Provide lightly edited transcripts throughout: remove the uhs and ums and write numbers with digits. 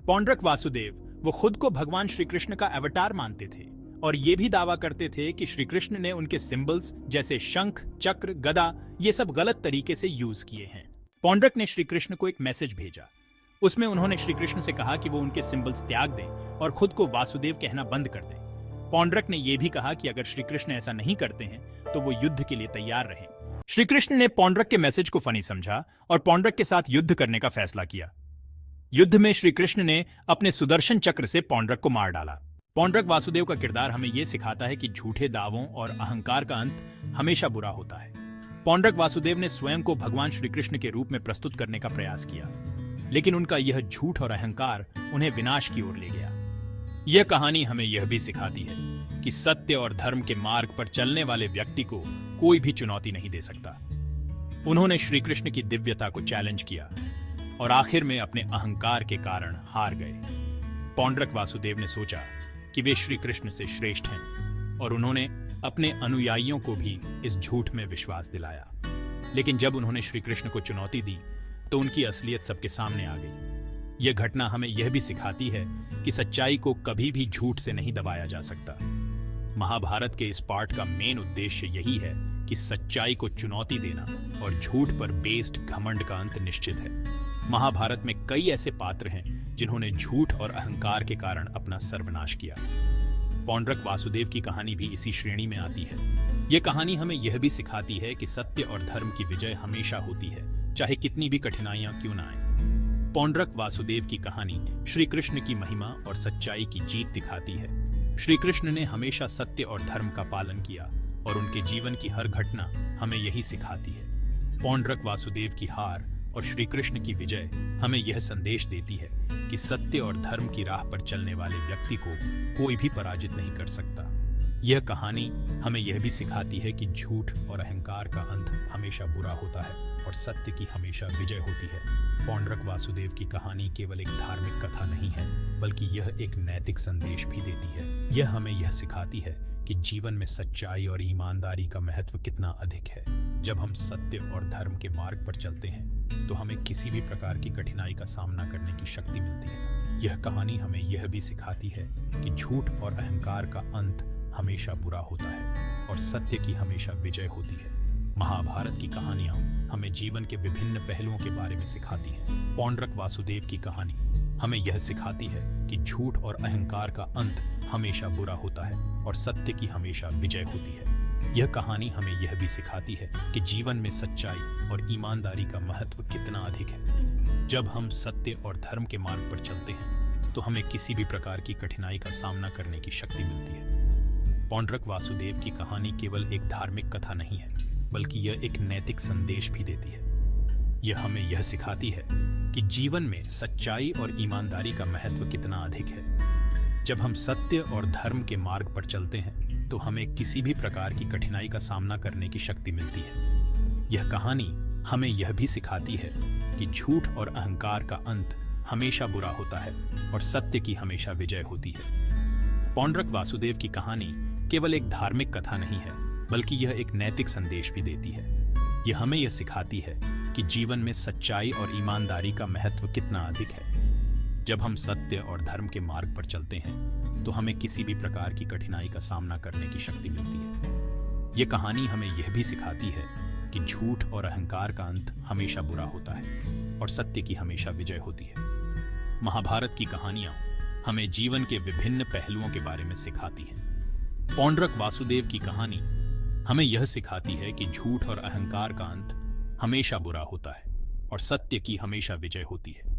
पौंड्रक वासुदेव वो खुद को भगवान श्री कृष्ण का अवतार मानते थे और ये भी दावा करते थे कि श्री कृष्ण ने उनके सिंबल्स जैसे शंख, चक्र, गदा ये सब गलत तरीके से यूज किए हैं। पौंड्रक ने श्री कृष्ण को एक मैसेज भेजा। उसमें उन्होंने श्री कृष्ण से कहा कि वो उनके सिंबल्स त्याग दें और खुद को वासुदेव कहना बंद कर दें। पौंड्रक ने यह भी कहा कि अगर श्री कृष्ण ऐसा नहीं करते हैं तो वो युद्ध के लिए तैयार रहें। श्री कृष्ण ने पौंड्रक के मैसेज को फनी समझा और पौंड्रक के साथ युद्ध करने का फैसला किया। युद्ध में श्री कृष्ण ने अपने सुदर्शन चक्र से पौंड्रक को मार डाला। पौंड्रक वासुदेव का किरदार हमें यह सिखाता है कि झूठे दावों और अहंकार का अंत हमेशा बुरा होता है। पौंड्रक वासुदेव ने स्वयं को भगवान श्री कृष्ण के रूप में प्रस्तुत करने का प्रयास किया, लेकिन उनका यह झूठ और अहंकार उन्हें विनाश की ओर ले गया। यह कहानी हमें यह भी सिखाती है कि सत्य और धर्म के मार्ग पर चलने वाले व्यक्ति को कोई भी चुनौती नहीं दे सकता। उन्होंने श्री कृष्ण की दिव्यता को चैलेंज किया और आखिर में अपने अहंकार के कारण हार गए। पौंड्रक वासुदेव ने सोचा कि वे श्री कृष्ण से श्रेष्ठ हैं और उन्होंने अपने अनुयायियों को भी इस झूठ में विश्वास दिलाया। लेकिन जब उन्होंने श्री कृष्ण को चुनौती दी तो उनकी असलियत सबके सामने आ गई। यह घटना हमें यह भी सिखाती है कि सच्चाई को कभी भी झूठ से नहीं दबाया जा सकता। महाभारत के इस पार्ट का मेन उद्देश्य यही है कि सच्चाई को चुनौती देना और झूठ पर बेस्ड घमंड का अंत निश्चित है। महाभारत में कई ऐसे पात्र हैं जिन्होंने झूठ और अहंकार के कारण अपना सर्वनाश किया। पौंड्रक वासुदेव की कहानी भी इसी श्रेणी में आती है। यह कहानी हमें यह भी सिखाती है कि सत्य और धर्म की विजय हमेशा होती है, चाहे कितनी भी कठिनाइयां क्यों ना आए। पौंड्रक वासुदेव की कहानी श्री कृष्ण की महिमा और सच्चाई की जीत दिखाती है। श्री कृष्ण ने हमेशा सत्य और धर्म का पालन किया और उनके जीवन की हर घटना हमें यही सिखाती है। पौंड्रक वासुदेव की हार और श्री कृष्ण की विजय हमें यह संदेश देती है कि सत्य और धर्म की राह पर चलने वाले व्यक्ति को कोई भी पराजित नहीं कर सकता। यह कहानी हमें यह भी सिखाती है कि झूठ और अहंकार का अंत हमेशा बुरा होता है और सत्य की हमेशा विजय होती है। पौंड्रक वासुदेव की कहानी केवल एक धार्मिक कथा नहीं है, बल्कि यह एक नैतिक संदेश भी देती है। यह हमें यह सिखाती है कि जीवन में सच्चाई और ईमानदारी का महत्व कितना अधिक है। जब हम सत्य और धर्म के मार्ग पर चलते हैं तो हमें किसी भी प्रकार की कठिनाई का सामना करने की शक्ति मिलती है। यह कहानी हमें यह भी सिखाती है कि झूठ और अहंकार का अंत हमेशा बुरा होता है और सत्य की हमेशा विजय होती है। महाभारत की कहानियां हमें जीवन के विभिन्न पहलुओं के बारे में सिखाती हैं। पौंड्रक वासुदेव की कहानी हमें यह सिखाती है कि झूठ और अहंकार का अंत हमेशा बुरा होता है और सत्य की हमेशा विजय होती है। यह कहानी हमें यह भी सिखाती है कि जीवन में सच्चाई और ईमानदारी का महत्व कितना अधिक है। जब हम सत्य और धर्म के मार्ग पर चलते हैं तो हमें किसी भी प्रकार की कठिनाई का सामना करने की शक्ति मिलती है। पौंड्रक वासुदेव की कहानी केवल एक धार्मिक कथा नहीं है, बल्कि यह एक नैतिक संदेश भी देती है। यह हमें यह सिखाती है कि जीवन में सच्चाई और ईमानदारी का महत्व कितना अधिक है। जब हम सत्य और धर्म के मार्ग पर चलते हैं तो हमें किसी भी प्रकार की कठिनाई का सामना करने की शक्ति मिलती है। यह कहानी हमें यह भी सिखाती है कि झूठ और अहंकार का अंत हमेशा बुरा होता है और सत्य की हमेशा विजय होती है। पौंड्रक वासुदेव की कहानी केवल एक धार्मिक कथा नहीं है, बल्कि यह एक नैतिक संदेश भी देती है। यह हमें यह सिखाती है कि जीवन में सच्चाई और ईमानदारी का महत्व कितना अधिक है। जब हम सत्य और धर्म के मार्ग पर चलते हैं तो हमें किसी भी प्रकार की कठिनाई का सामना करने की शक्ति मिलती है। यह कहानी हमें यह भी सिखाती है कि झूठ और अहंकार का अंत हमेशा बुरा होता है और सत्य की हमेशा विजय होती है। महाभारत की कहानियां हमें जीवन के विभिन्न पहलुओं के बारे में सिखाती हैं। पौंड्रक वासुदेव की कहानी हमें यह सिखाती है कि झूठ और अहंकार का अंत हमेशा बुरा होता है और सत्य की हमेशा विजय होती है।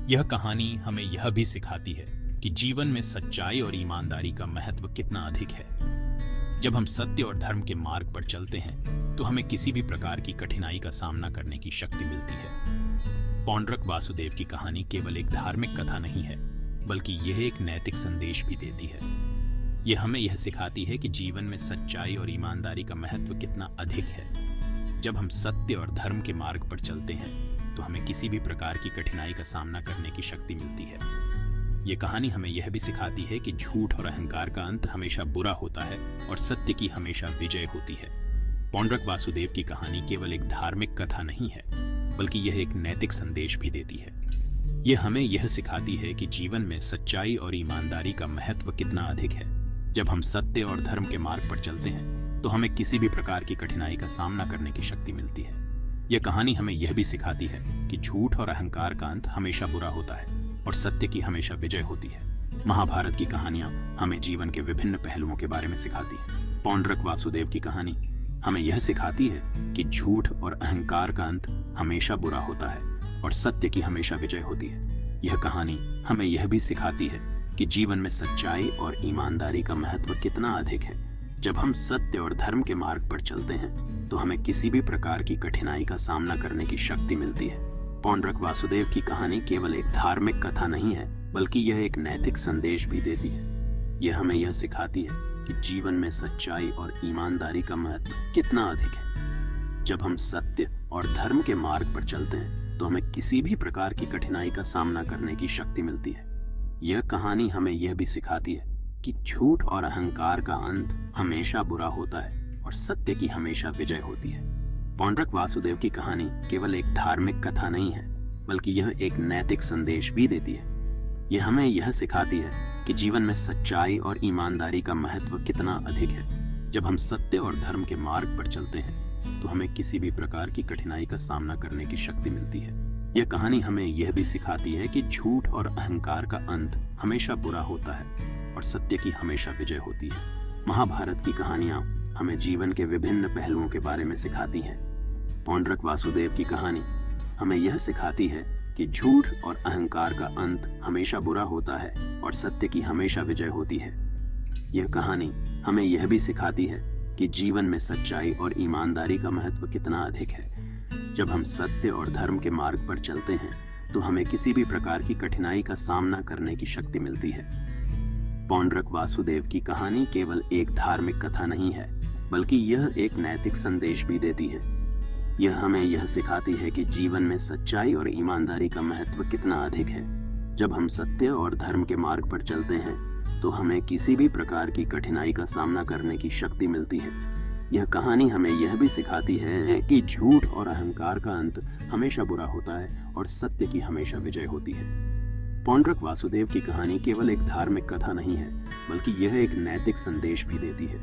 यह कहानी हमें यह भी सिखाती है कि जीवन में सच्चाई और ईमानदारी का महत्व कितना अधिक है। जब हम सत्य और धर्म के मार्ग पर चलते हैं तो हमें किसी भी प्रकार की कठिनाई का सामना करने की शक्ति मिलती है। पौंड्रक वासुदेव की कहानी केवल एक धार्मिक कथा नहीं है, बल्कि यह एक नैतिक संदेश भी देती है। यह हमें यह सिखाती है कि जीवन में सच्चाई और ईमानदारी का महत्व कितना अधिक है। जब हम सत्य और धर्म के मार्ग पर चलते हैं तो हमें किसी भी प्रकार की कठिनाई का सामना करने की शक्ति मिलती है। यह कहानी हमें यह भी सिखाती है कि झूठ और अहंकार का अंत हमेशा बुरा होता है और सत्य की हमेशा विजय होती है। पौंड्रक वासुदेव की कहानी केवल एक धार्मिक कथा नहीं है, बल्कि यह एक नैतिक संदेश भी देती है। ये हमें यह सिखाती है कि जीवन में सच्चाई और ईमानदारी का महत्व कितना अधिक है। जब हम सत्य और धर्म के मार्ग पर चलते हैं तो हमें किसी भी प्रकार की कठिनाई का सामना करने की शक्ति मिलती है। यह कहानी हमें यह भी सिखाती है कि झूठ और अहंकार का अंत हमेशा बुरा होता है और सत्य की हमेशा विजय होती है। महाभारत की कहानियां हमें जीवन के विभिन्न पहलुओं के बारे में सिखाती हैं। पौंड्रक वासुदेव की कहानी हमें यह सिखाती है कि झूठ और अहंकार का अंत हमेशा बुरा होता है और सत्य की हमेशा विजय होती है। यह कहानी हमें यह भी सिखाती है कि जीवन में सच्चाई और ईमानदारी का महत्व कितना अधिक है। जब हम सत्य और धर्म के मार्ग पर चलते हैं तो हमें किसी भी प्रकार की कठिनाई का सामना करने की शक्ति मिलती है। पौंड्रक वासुदेव की कहानी केवल एक धार्मिक कथा नहीं है, बल्कि यह एक नैतिक संदेश भी देती है। यह हमें यह सिखाती है कि जीवन में सच्चाई और ईमानदारी का महत्व कितना अधिक है। जब हम सत्य और धर्म के मार्ग पर चलते हैं तो हमें किसी भी प्रकार की कठिनाई का सामना करने की शक्ति मिलती है। यह कहानी हमें यह भी सिखाती है कि झूठ और अहंकार का अंत हमेशा बुरा होता है और सत्य की हमेशा विजय होती है। पौंड्रक वासुदेव की कहानी केवल एक धार्मिक कथा नहीं है, बल्कि यह एक नैतिक संदेश भी देती है। यह हमें यह सिखाती है कि जीवन में सच्चाई और ईमानदारी का महत्व कितना अधिक है। जब हम सत्य और धर्म के मार्ग पर चलते हैं तो हमें किसी भी प्रकार की कठिनाई का सामना करने की शक्ति मिलती है। यह कहानी हमें यह भी सिखाती है कि झूठ और अहंकार का अंत हमेशा बुरा होता है और सत्य की हमेशा विजय होती है। महाभारत की कहानियां हमें जीवन के विभिन्न पहलुओं के बारे में सिखाती हैं। पौंड्रक वासुदेव की कहानी हमें यह सिखाती है कि झूठ और अहंकार का अंत हमेशा बुरा होता है और सत्य की हमेशा विजय होती है। यह कहानी हमें यह भी सिखाती है कि जीवन में सच्चाई और ईमानदारी का महत्व कितना अधिक है। जब हम सत्य और धर्म के मार्ग पर चलते हैं तो हमें किसी भी प्रकार की कठिनाई का सामना करने की शक्ति मिलती है। पौंड्रक वासुदेव की कहानी केवल एक धार्मिक कथा नहीं है, बल्कि यह एक नैतिक संदेश भी देती है। यह हमें यह सिखाती है कि जीवन में सच्चाई और ईमानदारी का महत्व कितना अधिक है। जब हम सत्य और धर्म के मार्ग पर चलते हैं तो हमें किसी भी प्रकार की कठिनाई का सामना करने की शक्ति मिलती है। यह कहानी हमें यह भी सिखाती है कि झूठ और अहंकार का अंत हमेशा बुरा होता है और सत्य की हमेशा विजय होती है। पौंड्रक वासुदेव की कहानी केवल एक धार्मिक कथा नहीं है, बल्कि यह एक नैतिक संदेश भी देती है।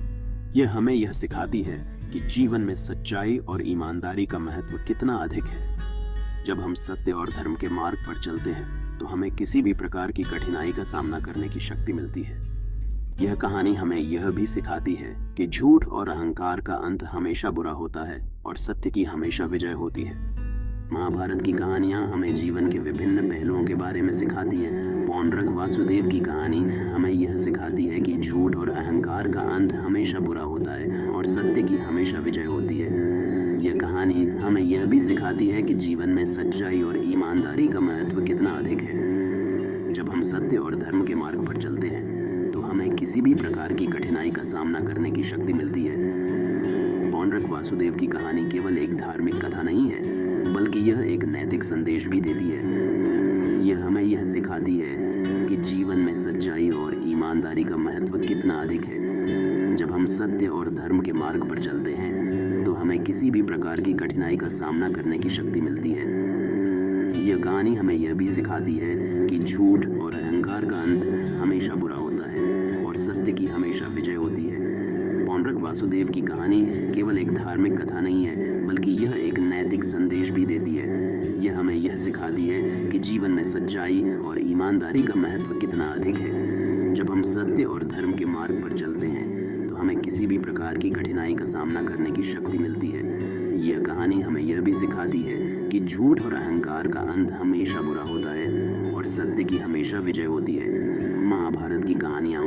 यह हमें यह सिखाती है कि जीवन में सच्चाई और ईमानदारी का महत्व कितना अधिक है। जब हम सत्य और धर्म के मार्ग पर चलते हैं तो हमें किसी भी प्रकार की कठिनाई का सामना करने की शक्ति मिलती है। यह कहानी हमें यह भी सिखाती है कि झूठ और अहंकार का अंत हमेशा बुरा होता है और सत्य की हमेशा विजय होती है। महाभारत की कहानियां हमें जीवन के विभिन्न पहलुओं के बारे में सिखाती हैं। पौंड्रक वासुदेव की कहानी हमें यह सिखाती है कि झूठ और अहंकार का अंत हमेशा बुरा होता है और सत्य की हमेशा विजय होती है। यह कहानी हमें यह भी सिखाती है कि जीवन में सच्चाई और ईमानदारी का महत्व कितना अधिक है। जब हम सत्य और धर्म के मार्ग पर चलते हैं तो हमें किसी भी प्रकार की कठिनाई का सामना करने की शक्ति मिलती है। पौंड्रक वासुदेव की कहानी केवल एक धार्मिक कथा नहीं है, बल्कि यह एक नैतिक संदेश भी देती है। यह हमें यह सिखाती है कि जीवन में सच्चाई और ईमानदारी का महत्व कितना अधिक है। जब हम सत्य और धर्म के मार्ग पर चलते हैं तो हमें किसी भी प्रकार की कठिनाई का सामना करने की शक्ति मिलती है। यह कहानी हमें यह भी सिखाती है कि झूठ और अहंकार का अंत हमेशा बुरा होता है और सत्य की हमेशा विजय होती है। पौंड्रक वासुदेव की कहानी केवल एक धार्मिक कथा नहीं है, बल्कि यह एक नैतिक संदेश भी देती है। यह हमें यह सिखाती है कि जीवन में सच्चाई और ईमानदारी का महत्व कितना अधिक है। जब हम सत्य और धर्म के मार्ग पर चलते हैं तो हमें किसी भी प्रकार की कठिनाई का सामना करने की शक्ति मिलती है। यह कहानी हमें यह भी सिखाती है कि झूठ और अहंकार का अंत हमेशा बुरा होता है और सत्य की हमेशा विजय होती है। महाभारत की कहानियाँ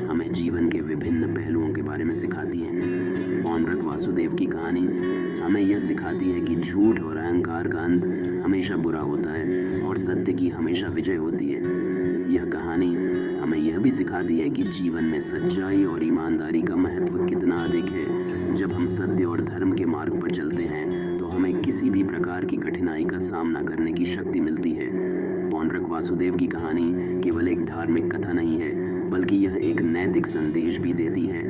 हमें जीवन के विभिन्न पहलुओं के बारे में सिखाती हैं। पौंड्रक वासुदेव की कहानी हमें यह सिखाती है कि झूठ और अहंकार का अंत हमेशा बुरा होता है और सत्य की हमेशा विजय होती है। यह कहानी हमें यह भी सिखाती है कि जीवन में सच्चाई और ईमानदारी का महत्व कितना अधिक है। जब हम सत्य और धर्म के मार्ग पर चलते हैं तो हमें किसी भी प्रकार की कठिनाई का सामना करने की शक्ति मिलती है। पौंड्रक वासुदेव की कहानी केवल एक धार्मिक कथा नहीं है, बल्कि यह एक नैतिक संदेश भी देती है।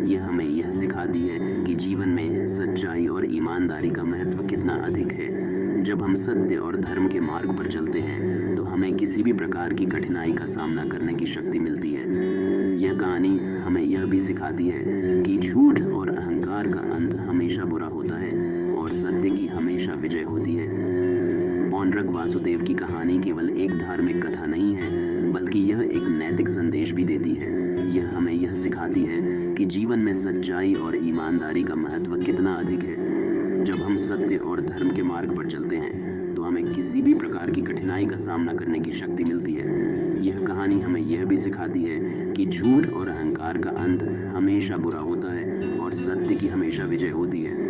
यह हमें यह सिखाती है कि जीवन में सच्चाई और ईमानदारी का महत्व कितना अधिक है। जब हम सत्य और धर्म के मार्ग पर चलते हैं तो हमें किसी भी प्रकार की कठिनाई का सामना करने की शक्ति मिलती है। यह कहानी हमें यह भी सिखाती है कि झूठ और अहंकार का अंत हमेशा बुरा होता है और सत्य की हमेशा विजय होती है। पौंड्रक वासुदेव की कहानी केवल एक धार्मिक कथा नहीं है, बल्कि यह एक नैतिक संदेश भी देती है। यह हमें यह सिखाती है कि जीवन में सच्चाई और ईमानदारी का महत्व कितना अधिक है। जब हम सत्य और धर्म के मार्ग पर चलते हैं तो हमें किसी भी प्रकार की कठिनाई का सामना करने की शक्ति मिलती है। यह कहानी हमें यह भी सिखाती है कि झूठ और अहंकार का अंत हमेशा बुरा होता है और सत्य की हमेशा विजय होती है।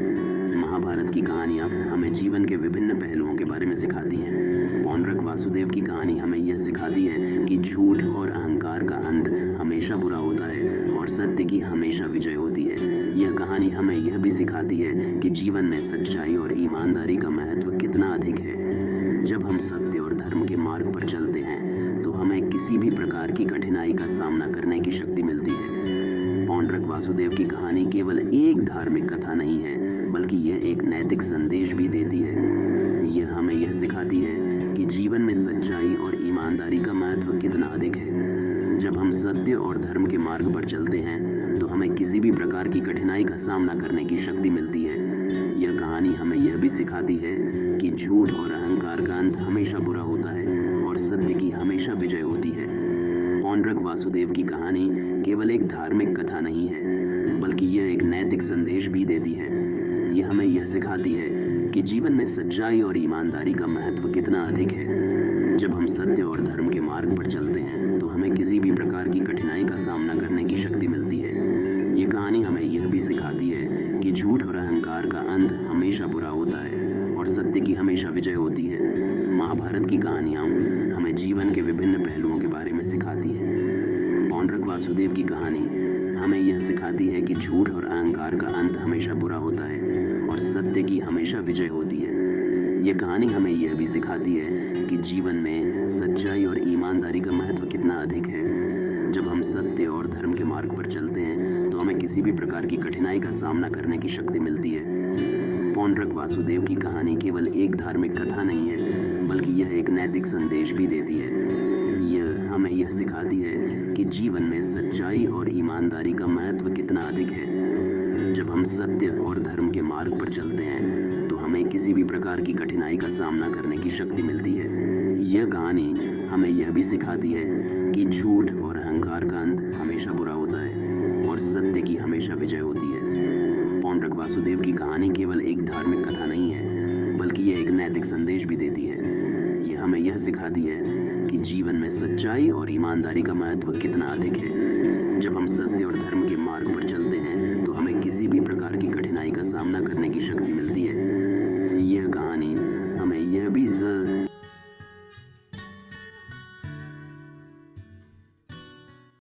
महाभारत की कहानियाँ हमें जीवन के विभिन्न पहलुओं के बारे में सिखाती हैं। पौंड्रक वासुदेव की कहानी हमें यह सिखाती है कि झूठ और अहंकार का अंत हमेशा बुरा होता है और सत्य की हमेशा विजय होती है। यह कहानी हमें यह भी सिखाती है कि जीवन में सच्चाई और ईमानदारी का महत्व कितना अधिक है। जब हम सत्य और धर्म के मार्ग पर चलते हैं तो हमें किसी भी प्रकार की कठिनाई का सामना करने की शक्ति मिलती है। पौंड्रक वासुदेव की कहानी केवल एक धार्मिक कथा नहीं है, बल्कि यह एक नैतिक संदेश भी देती है। यह हमें यह सिखाती है कि जीवन में सच्चाई और ईमानदारी का महत्व कितना अधिक है। जब हम सत्य और धर्म के मार्ग पर चलते हैं तो हमें किसी भी प्रकार की कठिनाई का सामना करने की शक्ति मिलती है। यह कहानी हमें यह भी सिखाती है कि झूठ और अहंकार का अंत हमेशा बुरा होता है और सत्य की हमेशा विजय होती है। पौंड्रक वासुदेव की कहानी केवल एक धार्मिक कथा नहीं है, बल्कि यह एक नैतिक संदेश भी देती है। यह हमें यह सिखाती है कि जीवन में सच्चाई और ईमानदारी का महत्व कितना अधिक है। जब हम सत्य और धर्म के मार्ग पर चलते हैं तो हमें किसी भी प्रकार की कठिनाई का सामना करने की शक्ति मिलती है। ये कहानी हमें यह भी सिखाती है कि झूठ और अहंकार का अंत हमेशा बुरा होता है और सत्य की हमेशा विजय होती है। महाभारत की कहानियाँ हमें जीवन के विभिन्न पहलुओं के बारे में सिखाती हैं। पौंड्रक वासुदेव की कहानी हमें यह सिखाती है कि झूठ और अहंकार का अंत हमेशा बुरा होता है और सत्य की हमेशा विजय होती है। यह कहानी हमें यह भी सिखाती है कि जीवन में सच्चाई और ईमानदारी का महत्व कितना अधिक है। जब हम सत्य और धर्म के मार्ग पर चलते हैं तो हमें किसी भी प्रकार की कठिनाई का सामना करने की शक्ति मिलती है। पौंड्रक वासुदेव की कहानी केवल एक धार्मिक कथा नहीं है, बल्कि यह एक नैतिक संदेश भी देती है। यह हमें यह सिखाती है कि जीवन में सच्चाई और ईमानदारी का महत्व कितना अधिक है। जब हम सत्य और धर्म के मार्ग पर चलते हैं तो हमें किसी भी प्रकार की कठिनाई का सामना करने की शक्ति मिलती है। यह कहानी हमें यह भी सिखाती है कि झूठ और अहंकार का अंत हमेशा बुरा होता है और सत्य की हमेशा विजय होती है। पौंड्रक वासुदेव की कहानी केवल एक धार्मिक कथा नहीं है, बल्कि यह एक नैतिक संदेश भी देती है। यह हमें यह सिखाती है कि जीवन में सच्चाई और ईमानदारी का महत्व कितना अधिक है। जब हम सत्य और धर्म के मार्ग पर चलते हैं तो हमें किसी भी प्रकार की कठिनाई का सामना करने की शक्ति मिलती है।